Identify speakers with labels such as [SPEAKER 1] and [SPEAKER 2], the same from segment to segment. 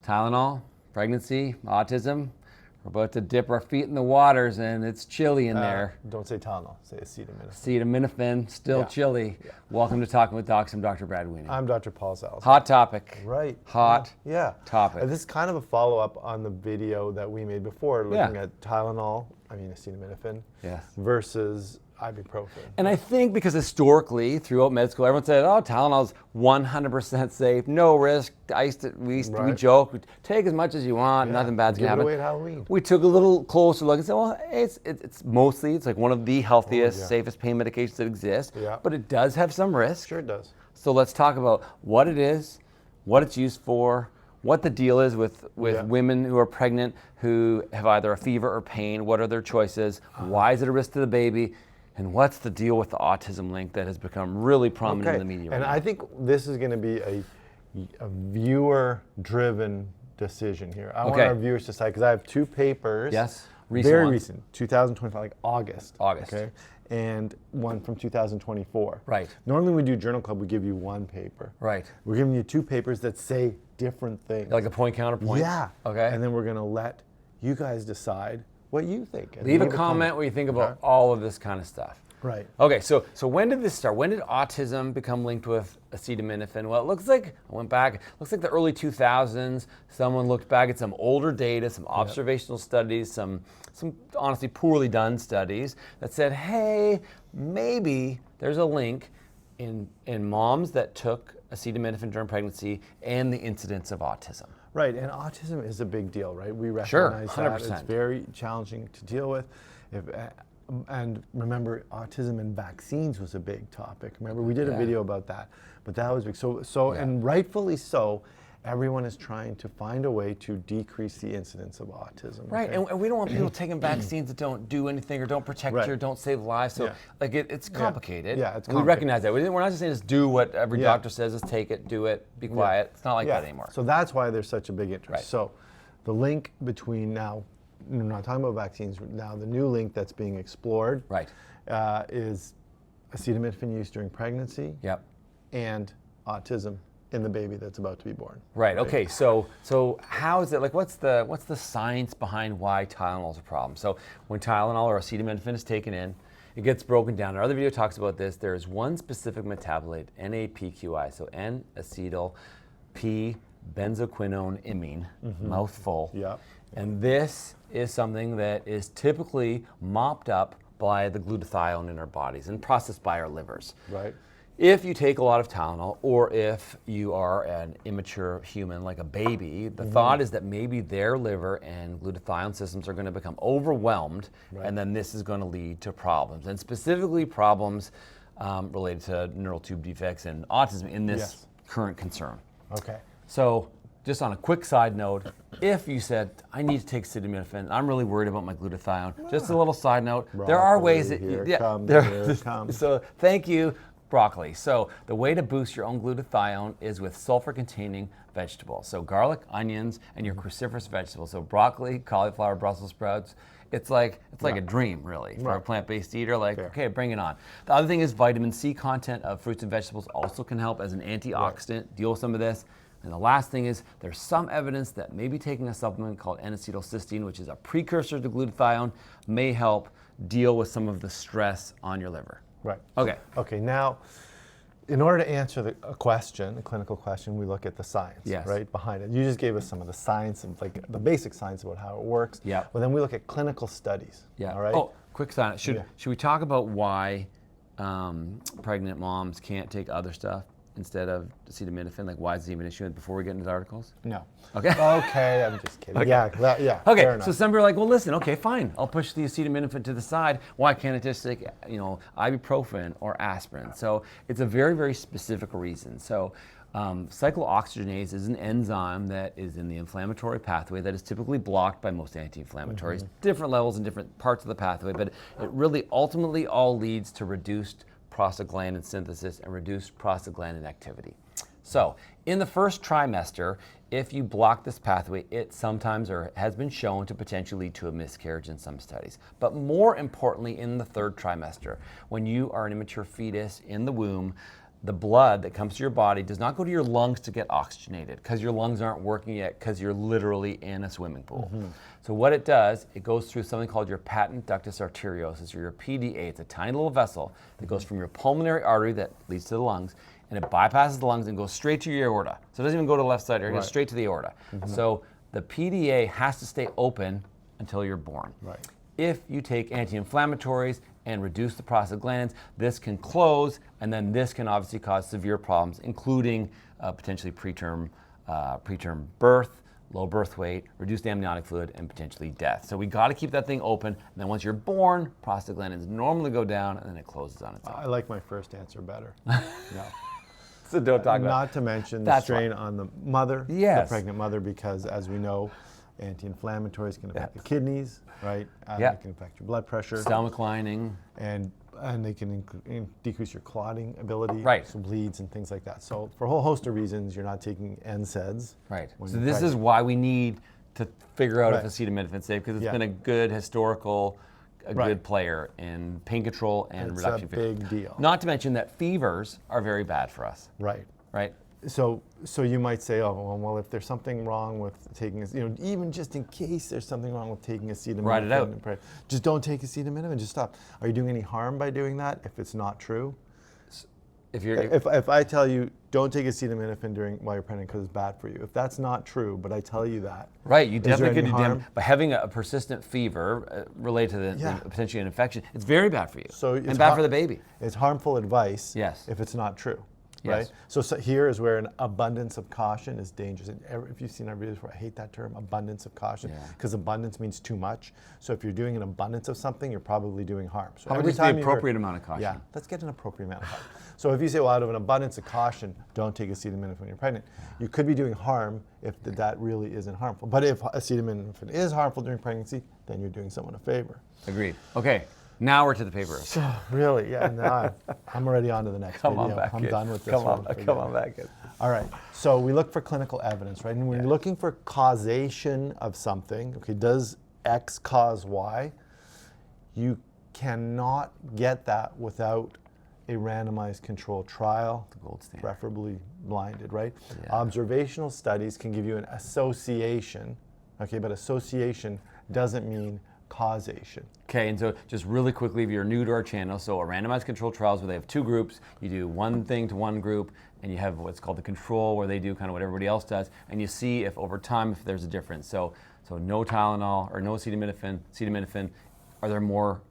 [SPEAKER 1] Tylenol, pregnancy, autism. We're about to dip our feet in the waters, and it's chilly in there.
[SPEAKER 2] Don't say Tylenol, say acetaminophen.
[SPEAKER 1] Acetaminophen, still chilly. Yeah. Welcome to Talking with Docs. I'm Dr. Brad Weenie.
[SPEAKER 2] I'm Dr. Paul Salzman.
[SPEAKER 1] Hot topic.
[SPEAKER 2] Right.
[SPEAKER 1] Hot
[SPEAKER 2] topic. This is kind of a follow-up on the video that we made before, looking at Tylenol, acetaminophen, versus ibuprofen.
[SPEAKER 1] And I think because historically, throughout med school, everyone said, oh, Tylenol's 100% safe, no risk. We joke, take as much as you want, nothing bad's going to happen.
[SPEAKER 2] Give it away at Halloween.
[SPEAKER 1] We took a little closer look and said, well, it's mostly like one of the healthiest, safest pain medications that exist, but it does have some risk.
[SPEAKER 2] Sure it does.
[SPEAKER 1] So let's talk about what it is, what it's used for, what the deal is with women who are pregnant who have either a fever or pain, what are their choices, why is it a risk to the baby, and what's the deal with the autism link that has become really prominent in the media right now?
[SPEAKER 2] I think this is going to be a viewer-driven decision here. I want our viewers to decide, because I have two papers.
[SPEAKER 1] Yes,
[SPEAKER 2] very recent, 2025, like August. Okay, and one from 2024.
[SPEAKER 1] Right.
[SPEAKER 2] Normally when we do Journal Club, we give you one paper.
[SPEAKER 1] Right.
[SPEAKER 2] We're giving you two papers that say different things.
[SPEAKER 1] Like a point counterpoint?
[SPEAKER 2] Yeah.
[SPEAKER 1] Okay.
[SPEAKER 2] And then we're going to let you guys decide what you think.
[SPEAKER 1] Leave a comment where you think about all of this kind of stuff.
[SPEAKER 2] Right.
[SPEAKER 1] Okay, so when did this start? When did autism become linked with acetaminophen? Well, it looks like, I went back, it looks like the early 2000s, someone looked back at some older data, some observational studies, some honestly poorly done studies that said, hey, maybe there's a link in moms that took acetaminophen during pregnancy and the incidence of autism.
[SPEAKER 2] Right, and autism is a big deal, right? We recognize that.
[SPEAKER 1] 100%.
[SPEAKER 2] It's very challenging to deal with. And remember, autism and vaccines was a big topic. Remember, we did a video about that, but that was big. So and rightfully so, everyone is trying to find a way to decrease the incidence of autism.
[SPEAKER 1] Right, and we don't want people taking vaccines that don't do anything or don't protect you or don't save lives. So like it's complicated.
[SPEAKER 2] Yeah, it's complicated.
[SPEAKER 1] We recognize that. We're not just saying just do what every doctor says, just take it, do it, be quiet. It's not like that anymore.
[SPEAKER 2] So that's why there's such a big interest.
[SPEAKER 1] Right.
[SPEAKER 2] So the link between now, we're not talking about vaccines, now the new link that's being explored is acetaminophen use during pregnancy and autism in the baby that's about to be born.
[SPEAKER 1] Right. Okay. So how is it, like, what's the science behind why Tylenol is a problem? So when Tylenol or acetaminophen is taken in, it gets broken down. Our other video talks about this. There is one specific metabolite, NAPQI, so N-acetyl P-benzoquinone imine, mouthful. And this is something that is typically mopped up by the glutathione in our bodies and processed by our livers.
[SPEAKER 2] Right.
[SPEAKER 1] If you take a lot of Tylenol, or if you are an immature human like a baby, the thought is that maybe their liver and glutathione systems are going to become overwhelmed, and then this is going to lead to problems, and specifically problems related to neural tube defects and autism in this current concern.
[SPEAKER 2] Okay.
[SPEAKER 1] So just on a quick side note, if you said, I need to take acetaminophen, I'm really worried about my glutathione, just a little side note, there are ways that so thank you, broccoli. So the way to boost your own glutathione is with sulfur-containing vegetables. So garlic, onions, and your cruciferous vegetables. So broccoli, cauliflower, Brussels sprouts. It's like a dream, really, for a plant-based eater. Like, okay, bring it on. The other thing is vitamin C content of fruits and vegetables also can help as an antioxidant, deal with some of this. And the last thing is there's some evidence that maybe taking a supplement called N-acetylcysteine, which is a precursor to glutathione, may help deal with some of the stress on your liver.
[SPEAKER 2] Right.
[SPEAKER 1] Okay.
[SPEAKER 2] Okay, now, in order to answer a clinical question, we look at the science, right, behind it. You just gave us some of the science, and like the basic science about how it works.
[SPEAKER 1] Yeah.
[SPEAKER 2] Well, then we look at clinical studies.
[SPEAKER 1] Yeah.
[SPEAKER 2] All right.
[SPEAKER 1] Oh, quick side. Should we talk about why pregnant moms can't take other stuff instead of acetaminophen? Like, why is it even an issue before we get into the articles?
[SPEAKER 2] No.
[SPEAKER 1] Okay.
[SPEAKER 2] Okay, I'm just kidding.
[SPEAKER 1] Okay.
[SPEAKER 2] Yeah.
[SPEAKER 1] Okay, so some people are like, well, listen, okay, fine. I'll push the acetaminophen to the side. Why can't it just take, ibuprofen or aspirin? So it's a very, very specific reason. So cyclooxygenase is an enzyme that is in the inflammatory pathway that is typically blocked by most anti-inflammatories, different levels in different parts of the pathway, but it really ultimately all leads to reduced prostaglandin synthesis and reduced prostaglandin activity. So in the first trimester, if you block this pathway, it sometimes or has been shown to potentially lead to a miscarriage in some studies. But more importantly, in the third trimester, when you are an immature fetus in the womb, the blood that comes to your body does not go to your lungs to get oxygenated because your lungs aren't working yet because you're literally in a swimming pool. So what it does, it goes through something called your patent ductus arteriosus, or your PDA. It's a tiny little vessel that goes from your pulmonary artery that leads to the lungs, and it bypasses the lungs and goes straight to your aorta. So it doesn't even go to the left side, it goes straight to the aorta. So the PDA has to stay open until you're born. If you take anti-inflammatories and reduce the prostaglandins, this can close, and then this can obviously cause severe problems, including potentially preterm birth, low birth weight, reduced amniotic fluid, and potentially death. So we got to keep that thing open, and then once you're born, prostaglandins normally go down, and then it closes on its own.
[SPEAKER 2] I like my first answer better. No.
[SPEAKER 1] So don't talk about.
[SPEAKER 2] Not to mention the strain on the mother, the pregnant mother, because as we know, anti-inflammatories can affect the kidneys, right? It can affect your blood pressure.
[SPEAKER 1] Stomach lining.
[SPEAKER 2] And they can decrease your clotting ability, so bleeds and things like that. So for a whole host of reasons, you're not taking NSAIDs.
[SPEAKER 1] So this is why we need to figure out if acetaminophen is safe, because it's been a good historical, good player in pain control and reduction of fever.
[SPEAKER 2] It's a big deal.
[SPEAKER 1] Not to mention that fevers are very bad for us. Right.
[SPEAKER 2] So you might say, oh, well, if there's something wrong with taking, even just in case there's something wrong with taking acetaminophen,
[SPEAKER 1] write it out.
[SPEAKER 2] Just don't take acetaminophen. Just stop. Are you doing any harm by doing that? If it's not true, if I tell you don't take acetaminophen while you're pregnant because it's bad for you, if that's not true, but I tell you that,
[SPEAKER 1] you definitely could do damage. But having a persistent fever related to the potentially an infection, it's very bad for you. And bad for the baby.
[SPEAKER 2] It's harmful advice. If it's not true. Right? So here is where an abundance of caution is dangerous. And if you've seen our videos before, I hate that term, abundance of caution, because abundance means too much. So if you're doing an abundance of something, you're probably doing harm. So
[SPEAKER 1] how much is the appropriate amount of caution?
[SPEAKER 2] Let's get an appropriate amount of caution. So if you say, well, out of an abundance of caution, don't take acetaminophen when you're pregnant, you could be doing harm if that really isn't harmful. But if acetaminophen is harmful during pregnancy, then you're doing someone a favor.
[SPEAKER 1] Agreed. Okay. Now we're to the paper.
[SPEAKER 2] So really, now I'm already on to the next video. I'm done with this one.
[SPEAKER 1] Come on back.
[SPEAKER 2] All right. So we look for clinical evidence, right? And when you're looking for causation of something, does X cause Y? You cannot get that without a randomized controlled trial,
[SPEAKER 1] the gold standard,
[SPEAKER 2] preferably blinded, right? Observational studies can give you an association, but association doesn't mean causation.
[SPEAKER 1] Okay, and so just really quickly, if you're new to our channel, so a randomized controlled trials where they have two groups, you do one thing to one group, and you have what's called the control, where they do kind of what everybody else does, and you see if over time if there's a difference. So no Tylenol or no acetaminophen, are there more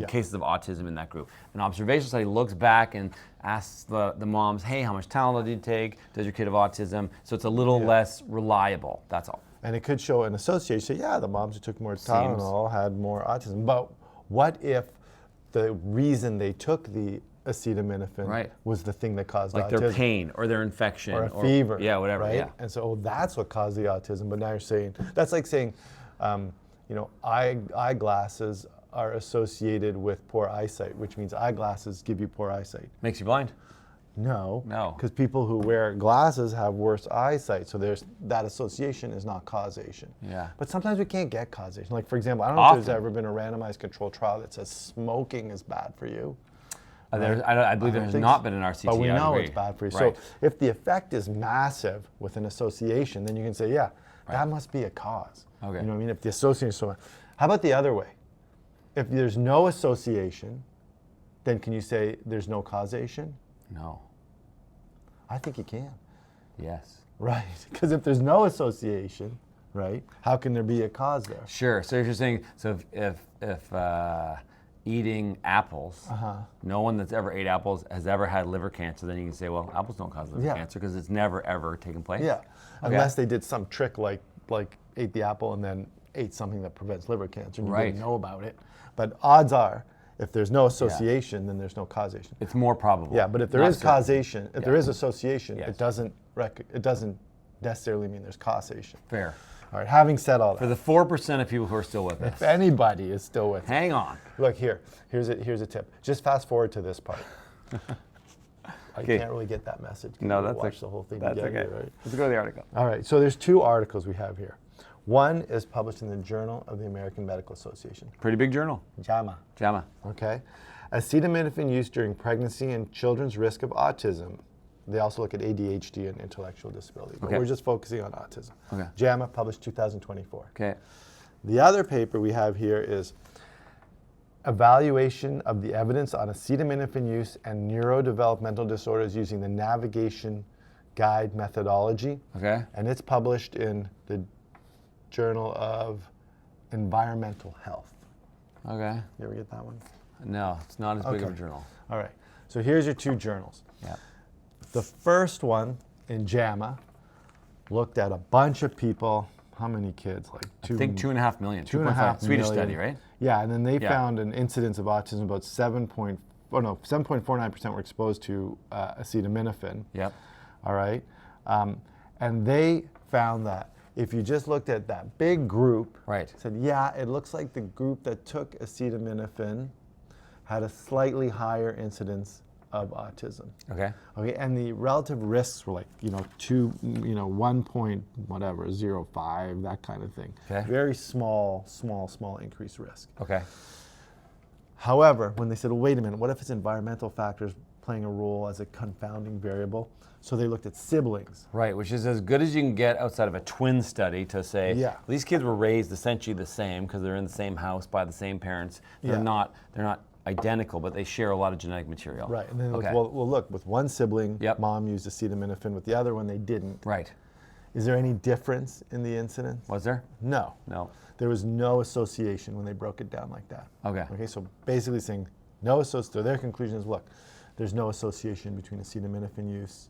[SPEAKER 1] cases of autism in that group? An observational study looks back and asks the moms, hey, how much Tylenol did you take? Does your kid have autism? So it's a little less reliable, that's all.
[SPEAKER 2] And it could show an association. The moms who took more Tylenol had more autism. But what if the reason they took the acetaminophen was the thing that caused autism?
[SPEAKER 1] Like their pain or their infection.
[SPEAKER 2] Or a fever.
[SPEAKER 1] Whatever.
[SPEAKER 2] Right? And so that's what caused the autism. But now you're saying, that's like saying, eyeglasses are associated with poor eyesight, which means eyeglasses give you poor eyesight.
[SPEAKER 1] Makes you blind?
[SPEAKER 2] No. Because people who wear glasses have worse eyesight, so that association is not causation. But sometimes we can't get causation. Like, for example, I don't know if there's ever been a randomized controlled trial that says smoking is bad for you.
[SPEAKER 1] I believe there has not been an RCT.
[SPEAKER 2] But we know it's bad for you. So if the effect is massive with an association, then you can say, that must be a cause. You know what I mean? If the association is so bad. How about the other way? If there's no association, then can you say there's no causation?
[SPEAKER 1] No.
[SPEAKER 2] I think you can.
[SPEAKER 1] Yes.
[SPEAKER 2] Right, because if there's no association, right, how can there be a cause there?
[SPEAKER 1] Sure, so if you're saying, if eating apples, no one that's ever ate apples has ever had liver cancer, then you can say, well, apples don't cause liver cancer because it's never ever taken place.
[SPEAKER 2] Unless they did some trick like ate the apple and then ate something that prevents liver cancer and you didn't know about it. But odds are, if there's no association, then there's no causation.
[SPEAKER 1] It's more probable.
[SPEAKER 2] But if there is causation, if there is association, it doesn't necessarily mean there's causation.
[SPEAKER 1] Fair.
[SPEAKER 2] All right, having said all that.
[SPEAKER 1] For the 4% of people who are still with us.
[SPEAKER 2] If anybody is still with us.
[SPEAKER 1] Hang on.
[SPEAKER 2] Look, here's a tip. Just fast forward to this part. I can't really get that message.
[SPEAKER 1] No, that's
[SPEAKER 2] watch the whole thing
[SPEAKER 1] that's
[SPEAKER 2] together,
[SPEAKER 1] okay.
[SPEAKER 2] Right?
[SPEAKER 1] Let's go to the article.
[SPEAKER 2] All right, so there's two articles we have here. One is published in the Journal of the American Medical Association.
[SPEAKER 1] Pretty big journal.
[SPEAKER 2] JAMA. Okay. Acetaminophen use during pregnancy and children's risk of autism. They also look at ADHD and intellectual disability. But
[SPEAKER 1] Okay.
[SPEAKER 2] we're just focusing on autism.
[SPEAKER 1] Okay.
[SPEAKER 2] JAMA, published 2024.
[SPEAKER 1] Okay.
[SPEAKER 2] The other paper we have here is evaluation of the evidence on acetaminophen use and neurodevelopmental disorders using the navigation guide methodology.
[SPEAKER 1] Okay.
[SPEAKER 2] And it's published in the Journal of Environmental Health.
[SPEAKER 1] Okay.
[SPEAKER 2] You ever get that one?
[SPEAKER 1] No, it's not as big of a
[SPEAKER 2] Okay.
[SPEAKER 1] journal.
[SPEAKER 2] All right. So here's your two journals.
[SPEAKER 1] Yeah.
[SPEAKER 2] The first one in JAMA looked at a bunch of people. How many kids? Like
[SPEAKER 1] I think 2.5 million.
[SPEAKER 2] 2.5
[SPEAKER 1] Swedish
[SPEAKER 2] million.
[SPEAKER 1] study, right?
[SPEAKER 2] Yeah, and then they
[SPEAKER 1] Yeah.
[SPEAKER 2] found an incidence of autism about 7.49% were exposed to acetaminophen.
[SPEAKER 1] Yep.
[SPEAKER 2] All right, and they found that if you just looked at that big group,
[SPEAKER 1] Right.
[SPEAKER 2] said, yeah, it looks like the group that took acetaminophen had a slightly higher incidence of autism.
[SPEAKER 1] Okay.
[SPEAKER 2] Okay, and the relative risks were like, 1 point whatever, 0.5, that kind of thing.
[SPEAKER 1] Okay.
[SPEAKER 2] Very small increased risk.
[SPEAKER 1] Okay.
[SPEAKER 2] However, when they said, well, wait a minute, what if it's environmental factors playing a role as a confounding variable? So they looked at siblings.
[SPEAKER 1] Right, which is as good as you can get outside of a twin study to say
[SPEAKER 2] Yeah.
[SPEAKER 1] these kids were raised essentially the same because they're in the same house by the same parents. They're
[SPEAKER 2] Yeah.
[SPEAKER 1] not identical, but they share a lot of genetic material.
[SPEAKER 2] Right, and then
[SPEAKER 1] Okay.
[SPEAKER 2] well, look, with one sibling,
[SPEAKER 1] Yep.
[SPEAKER 2] mom used acetaminophen, with the other one, they didn't.
[SPEAKER 1] Right.
[SPEAKER 2] Is there any difference in the incidence?
[SPEAKER 1] Was there?
[SPEAKER 2] No.
[SPEAKER 1] No.
[SPEAKER 2] There was no association when they broke it down like that.
[SPEAKER 1] Okay.
[SPEAKER 2] Okay, so basically saying no association, so their conclusion is, look, there's no association between acetaminophen use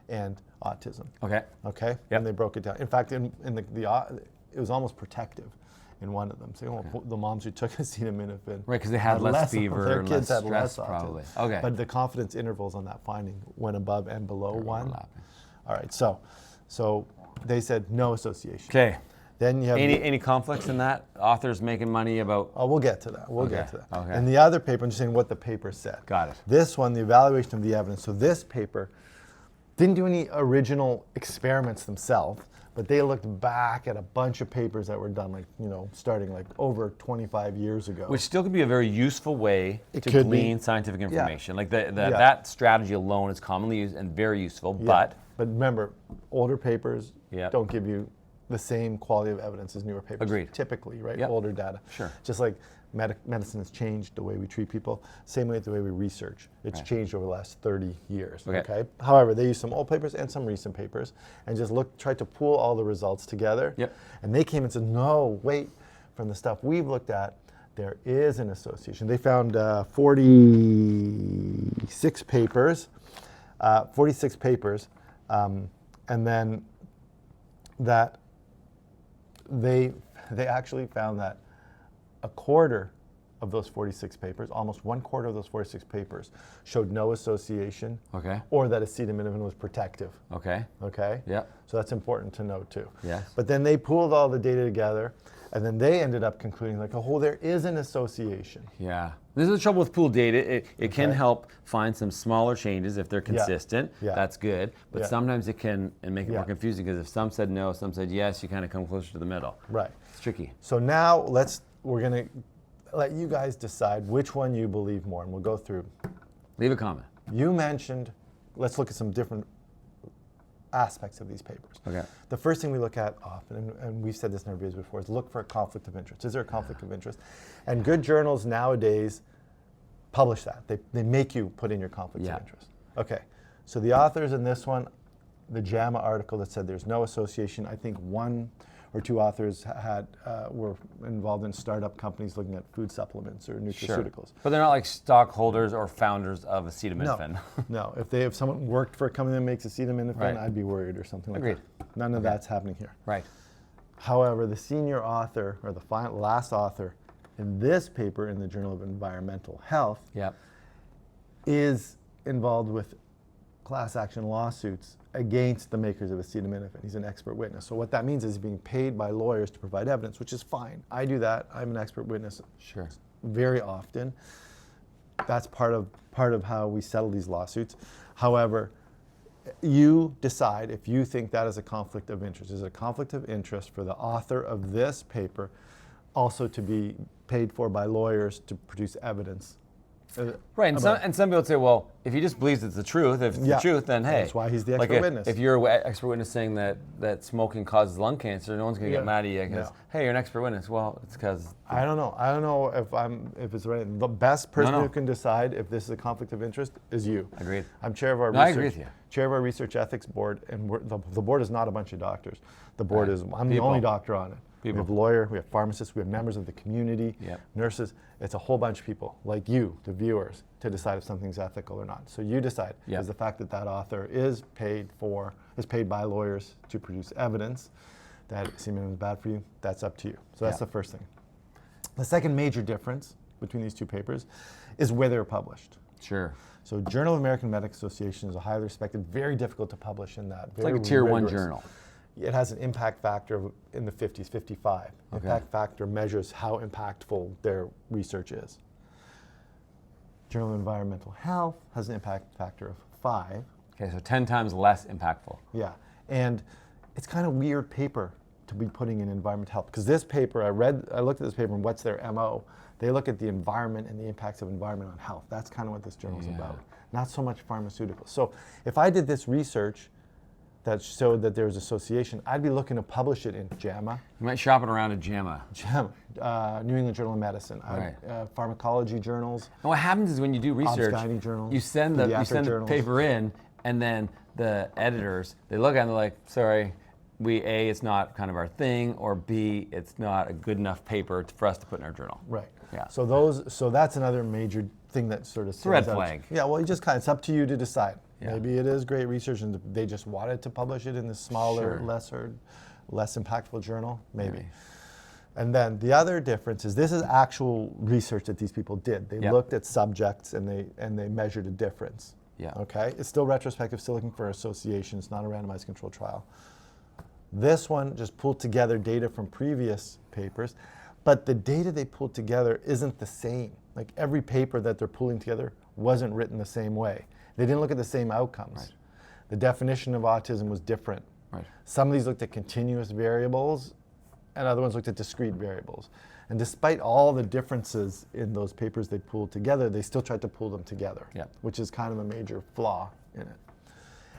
[SPEAKER 2] and autism.
[SPEAKER 1] Okay.
[SPEAKER 2] Okay?
[SPEAKER 1] Yep.
[SPEAKER 2] And they broke it down. In fact, in it was almost protective in one of them. So the moms who took acetaminophen,
[SPEAKER 1] Right, because they had less fever
[SPEAKER 2] their
[SPEAKER 1] and
[SPEAKER 2] kids
[SPEAKER 1] less
[SPEAKER 2] had
[SPEAKER 1] stress,
[SPEAKER 2] less autism.
[SPEAKER 1] probably. Okay.
[SPEAKER 2] But the confidence intervals on that finding went above and below
[SPEAKER 1] They're
[SPEAKER 2] 1.
[SPEAKER 1] overlapping.
[SPEAKER 2] All right, so they said no association.
[SPEAKER 1] Okay.
[SPEAKER 2] Then you have
[SPEAKER 1] Any conflicts in that? Authors making money about?
[SPEAKER 2] Oh, we'll get to that. We'll
[SPEAKER 1] Okay,
[SPEAKER 2] get to that.
[SPEAKER 1] okay.
[SPEAKER 2] And the other paper, I'm just saying what the paper said.
[SPEAKER 1] Got it.
[SPEAKER 2] This one, the evaluation of the evidence. So this paper didn't do any original experiments themselves, but they looked back at a bunch of papers that were done, starting over 25 years ago.
[SPEAKER 1] Which still could be a very useful way to
[SPEAKER 2] could be.
[SPEAKER 1] glean scientific information. Like
[SPEAKER 2] Yeah.
[SPEAKER 1] that strategy alone is commonly used and very useful,
[SPEAKER 2] Yeah. But remember, older papers
[SPEAKER 1] Yeah.
[SPEAKER 2] don't give you the same quality of evidence as newer papers.
[SPEAKER 1] Agreed.
[SPEAKER 2] Typically, right?
[SPEAKER 1] Yep.
[SPEAKER 2] Older data.
[SPEAKER 1] Sure.
[SPEAKER 2] Just like medicine has changed the way we treat people, same way the way we research. It's
[SPEAKER 1] Right.
[SPEAKER 2] changed over the last 30 years.
[SPEAKER 1] Okay.
[SPEAKER 2] However, they used some old papers and some recent papers and just tried to pool all the results together.
[SPEAKER 1] Yep.
[SPEAKER 2] And they came and said, no, wait, from the stuff we've looked at, there is an association. They found 46 papers, and then that they actually found that a quarter of those 46 papers, almost 1/4 of those 46 papers, showed no association,
[SPEAKER 1] Okay.
[SPEAKER 2] or that acetaminophen was protective.
[SPEAKER 1] Okay.
[SPEAKER 2] Okay?
[SPEAKER 1] Yep.
[SPEAKER 2] So that's important to note too.
[SPEAKER 1] Yes.
[SPEAKER 2] But then they pooled all the data together, and then they ended up concluding there is an association.
[SPEAKER 1] Yeah. This is the trouble with pooled data. It can
[SPEAKER 2] Okay.
[SPEAKER 1] help find some smaller changes if they're consistent.
[SPEAKER 2] Yeah.
[SPEAKER 1] That's good. But
[SPEAKER 2] Yeah.
[SPEAKER 1] sometimes it can make it
[SPEAKER 2] Yeah.
[SPEAKER 1] more confusing because if some said no, some said yes, you kind of come closer to the middle.
[SPEAKER 2] Right.
[SPEAKER 1] It's tricky.
[SPEAKER 2] So now we're going to let you guys decide which one you believe more, and we'll go through.
[SPEAKER 1] Leave a comment.
[SPEAKER 2] You mentioned, let's look at some different aspects of these papers.
[SPEAKER 1] Okay.
[SPEAKER 2] The first thing we look at often, and we've said this in our videos before, is look for a conflict of interest. Is there a conflict of interest? And good journals nowadays publish that. They make you put in your conflicts
[SPEAKER 1] Yeah.
[SPEAKER 2] of interest. Okay, so the authors in this one, the JAMA article that said there's no association, I think one or two authors were involved in startup companies looking at food supplements or nutraceuticals.
[SPEAKER 1] But they're not like stockholders or founders of acetaminophen.
[SPEAKER 2] No. If someone worked for a company that makes acetaminophen,
[SPEAKER 1] Right.
[SPEAKER 2] I'd be worried or something like
[SPEAKER 1] Agreed.
[SPEAKER 2] that. None of that's happening here.
[SPEAKER 1] Right.
[SPEAKER 2] However, the senior author, or the last author in this paper in the Journal of Environmental Health,
[SPEAKER 1] Yep.
[SPEAKER 2] is involved with class action lawsuits against the makers of acetaminophen. He's an expert witness. So what that means is he's being paid by lawyers to provide evidence, which is fine. I do that. I'm an expert witness
[SPEAKER 1] Sure.
[SPEAKER 2] very often. That's part of how we settle these lawsuits. However, you decide if you think that is a conflict of interest. Is it a conflict of interest for the author of this paper also to be paid for by lawyers to produce evidence
[SPEAKER 1] Right, and some people would say, well, if he just believes it's the truth, if it's the truth, then hey.
[SPEAKER 2] That's why he's the expert witness.
[SPEAKER 1] If you're an expert witness saying that smoking causes lung cancer, no one's going to get mad at you because, hey, you're an expert witness. Well, it's because...
[SPEAKER 2] I don't know. I don't know if it's right. The best person who can decide if this is a conflict of interest is you.
[SPEAKER 1] Agreed.
[SPEAKER 2] I'm chair of our
[SPEAKER 1] I agree with you.
[SPEAKER 2] Chair of our research ethics board, and the board is not a bunch of doctors. The board is, I'm the only doctor on it. We have lawyer, we have pharmacists, we have members of the community, nurses. It's a whole bunch of people like you, the viewers, to decide if something's ethical or not. So you decide. Is the fact that that author is paid by lawyers to produce evidence that acetaminophen is bad for you, that's up to you. So that's the first thing. The second major difference between these two papers is where they're published.
[SPEAKER 1] Sure.
[SPEAKER 2] So Journal of American Medical Association is a highly respected, very difficult to publish in that.
[SPEAKER 1] It's like a tier 1 journal.
[SPEAKER 2] It has an impact factor in the 50s, 55. Impact factor measures how impactful their research is. Journal of Environmental Health has an impact factor of 5.
[SPEAKER 1] Okay, so 10 times less impactful.
[SPEAKER 2] Yeah, and it's kind of weird paper to be putting in environmental health, because this paper, I looked at this paper and what's their MO? They look at the environment and the impacts of environment on health. That's kind of what this journal is about, not so much pharmaceuticals. So if I did this research that showed that there was association, I'd be looking to publish it in JAMA.
[SPEAKER 1] You might shop it around at JAMA.
[SPEAKER 2] New England Journal of Medicine, pharmacology journals.
[SPEAKER 1] And what happens is when you do research, you send the paper in, and then the editors, they look at it and they're like, sorry, A, it's not kind of our thing, or B, it's not a good enough paper for us to put in our journal.
[SPEAKER 2] Right.
[SPEAKER 1] Yeah.
[SPEAKER 2] So that's another major thing that sort of...
[SPEAKER 1] It's a red flag.
[SPEAKER 2] Yeah, well, it's up to you to decide. Maybe it is great research and they just wanted to publish it in this smaller, less impactful journal, maybe. And then the other difference is this is actual research that these people did. They looked at subjects and they measured a difference. Okay? It's still retrospective, still looking for association. It's not a randomized controlled trial. This one just pulled together data from previous papers, but the data they pulled together isn't the same. Like every paper that they're pulling together wasn't written the same way. They didn't look at the same outcomes. Right. The definition of autism was different. Right. Some of these looked at continuous variables, and other ones looked at discrete variables. And despite all the differences in those papers they pulled together, they still tried to pull them together, which is kind of a major flaw in it.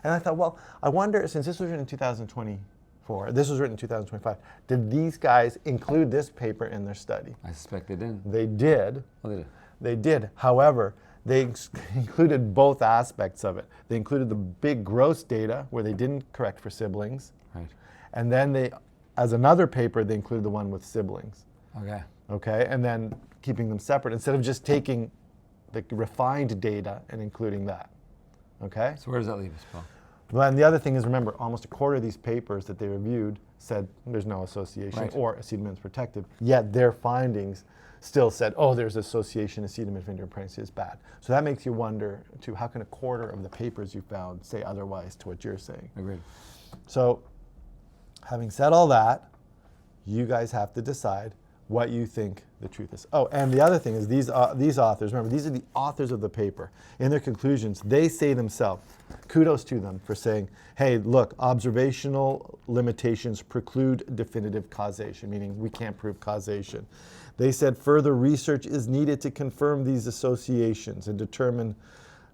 [SPEAKER 2] And I thought, well, I wonder, since this was written in 2024, this was written in 2025, did these guys include this paper in their study?
[SPEAKER 1] I suspect they didn't.
[SPEAKER 2] They did.
[SPEAKER 1] Oh, they did.
[SPEAKER 2] They did. However, they included both aspects of it. They included the big gross data where they didn't correct for siblings. Right. And then they, as another paper, they included the one with siblings. Okay. Okay, and then keeping them separate instead of just taking the refined data and including that. Okay?
[SPEAKER 1] So where does that leave us, Paul?
[SPEAKER 2] Well, and the other thing is, remember, almost a quarter of these papers that they reviewed said there's no association or acetaminophen is protective, yet their findings still said, oh, there's association, acetaminophen during pregnancy is bad. So that makes you wonder, too, how can a quarter of the papers you found say otherwise to what you're saying? Agreed. So having said all that, you guys have to decide what you think the truth is. Oh, and the other thing is these authors, remember, these are the authors of the paper. In their conclusions, they say themselves, kudos to them for saying, hey, look, observational limitations preclude definitive causation, meaning we can't prove causation. They said further research is needed to confirm these associations and determine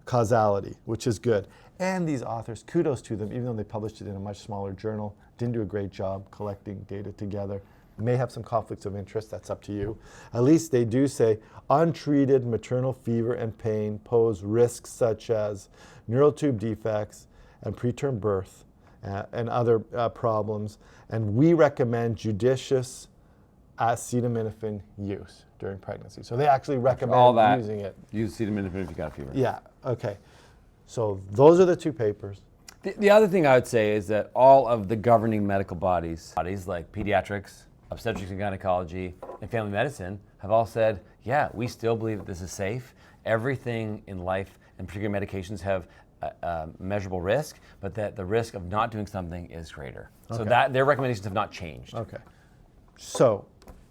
[SPEAKER 2] causality, which is good. And these authors, kudos to them, even though they published it in a much smaller journal, didn't do a great job collecting data together. May have some conflicts of interest, that's up to you. At least they do say untreated maternal fever and pain pose risks such as neural tube defects and preterm birth and other problems. And we recommend judicious acetaminophen use during pregnancy. So they actually recommend using it.
[SPEAKER 1] Use acetaminophen if you got a fever.
[SPEAKER 2] Yeah, okay. So those are the two papers.
[SPEAKER 1] The other thing I would say is that all of the governing medical bodies like pediatrics, obstetrics and gynecology, and family medicine have all said, yeah, we still believe that this is safe. Everything in life, and particular medications, have measurable risk, but that the risk of not doing something is greater. Okay. So that their recommendations have not changed.
[SPEAKER 2] Okay. So,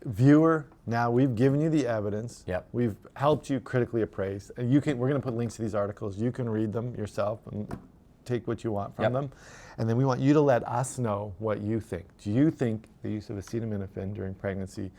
[SPEAKER 2] viewer, now we've given you the evidence.
[SPEAKER 1] Yep.
[SPEAKER 2] We've helped you critically appraise. And we're going to put links to these articles. You can read them yourself and take what you want from them. And then we want you to let us know what you think. Do you think the use of acetaminophen during pregnancy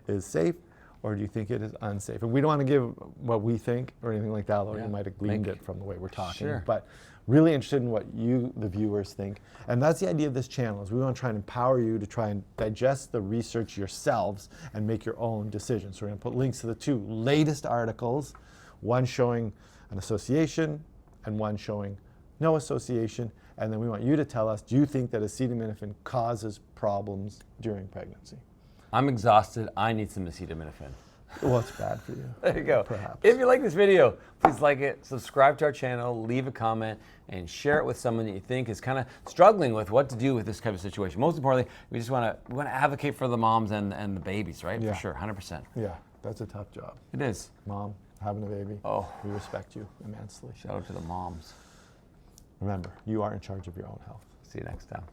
[SPEAKER 2] is safe, or do you think it is unsafe? And we don't want to give what we think or anything like that, although you might have gleaned it from the way we're talking.
[SPEAKER 1] Sure.
[SPEAKER 2] But really interested in what you, the viewers, think. And that's the idea of this channel, is we want to try and empower you to try and digest the research yourselves and make your own decisions. So we're going to put links to the 2 latest articles, one showing an association and one showing no association. And then we want you to tell us, do you think that acetaminophen causes problems during pregnancy?
[SPEAKER 1] I'm exhausted. I need some acetaminophen.
[SPEAKER 2] Well, it's bad for you.
[SPEAKER 1] There you go.
[SPEAKER 2] Perhaps.
[SPEAKER 1] If you like this video, please like it, subscribe to our channel, leave a comment, and share it with someone that you think is kind of struggling with what to do with this type of situation. Most importantly, we want to advocate for the moms and the babies, right?
[SPEAKER 2] Yeah.
[SPEAKER 1] For sure, 100%.
[SPEAKER 2] Yeah, that's a tough job.
[SPEAKER 1] It is.
[SPEAKER 2] Mom, having a baby.
[SPEAKER 1] Oh.
[SPEAKER 2] We respect you immensely.
[SPEAKER 1] Shout out to the moms.
[SPEAKER 2] Remember, you are in charge of your own health.
[SPEAKER 1] See you next time.